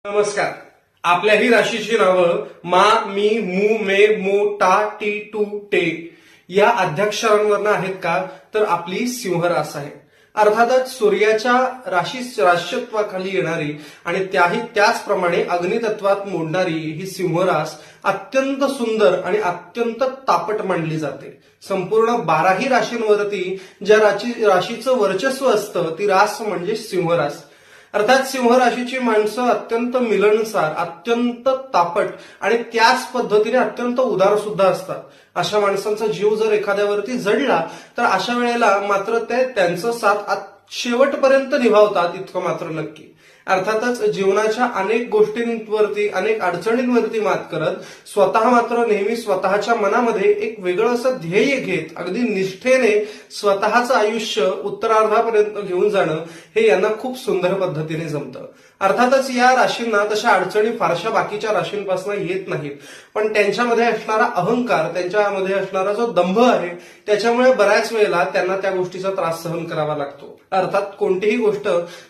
नमस्कार. आपल्याही राशीची नावं मा, मी, मू, मे, मो, टा, टी, टू, टे या अध्यक्षरांवरनं आहेत का? तर आपली सिंह रास आहे. अर्थातच सूर्याच्या राशीत्वाखाली येणारी आणि त्याचप्रमाणे अग्नितत्वात मोडणारी ही सिंह रास अत्यंत सुंदर आणि अत्यंत तापट मानली जाते. संपूर्ण 12ही राशींवरती ज्या राशीचं वर्चस्व असतं ती रास म्हणजे सिंह रास. अर्थात सिंह राशीची माणसं अत्यंत मिलनसार, अत्यंत तापट आणि त्याच पद्धतीने अत्यंत उदार सुद्धा असतात. अशा माणसांचा जीव जर एखाद्यावरती जडला तर अशा वेळेला मात्र ते त्यांचं साथ शेवटपर्यंत निभावतात इतकं मात्र नक्की. अर्थातच जीवनाच्या अनेक गोष्टींवरती, अनेक अडचणींवरती मात करत स्वतः मात्र नेहमी स्वतःच्या मनामध्ये एक वेगळं असं ध्येय घेत अगदी निष्ठेने स्वतःचं आयुष्य उत्तरार्धापर्यंत घेऊन जाणं हे यांना खूप सुंदर पद्धतीने जमतं. अर्थातच या राशींना तशा अडचणी फारशा बाकीच्या राशींपासून येत नाहीत, पण त्यांच्यामध्ये असणारा अहंकार, त्यांच्यामध्ये असणारा जो दंभ आहे त्याच्यामुळे बऱ्याच वेळेला त्यांना त्या गोष्टीचा त्रास सहन करावा लागतो. अर्थात कोणतीही गोष्ट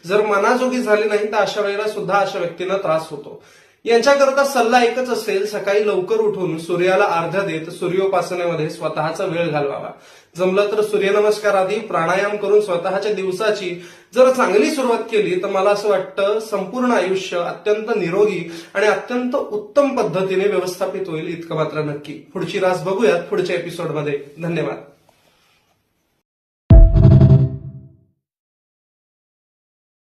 जर मनाजोगी झाली नाही तर अशा वेळेला सुद्धा अशा व्यक्तींना त्रास होतो. यांच्याकरता सल्ला एकच असेल, सकाळी लवकर उठून सूर्याला अर्घ्य देत सूर्योपासनेमध्ये स्वतःचा वेळ घालवावा. जमलं तर सूर्यनमस्कार आदी प्राणायाम करून स्वतःच्या दिवसाची जर चांगली सुरुवात केली तर मला असं वाटतं संपूर्ण आयुष्य अत्यंत निरोगी आणि अत्यंत उत्तम पद्धतीने व्यवस्थापित होईल इतकं मात्र नक्की. पुढची रास बघूयात पुढच्या एपिसोडमध्ये. धन्यवाद.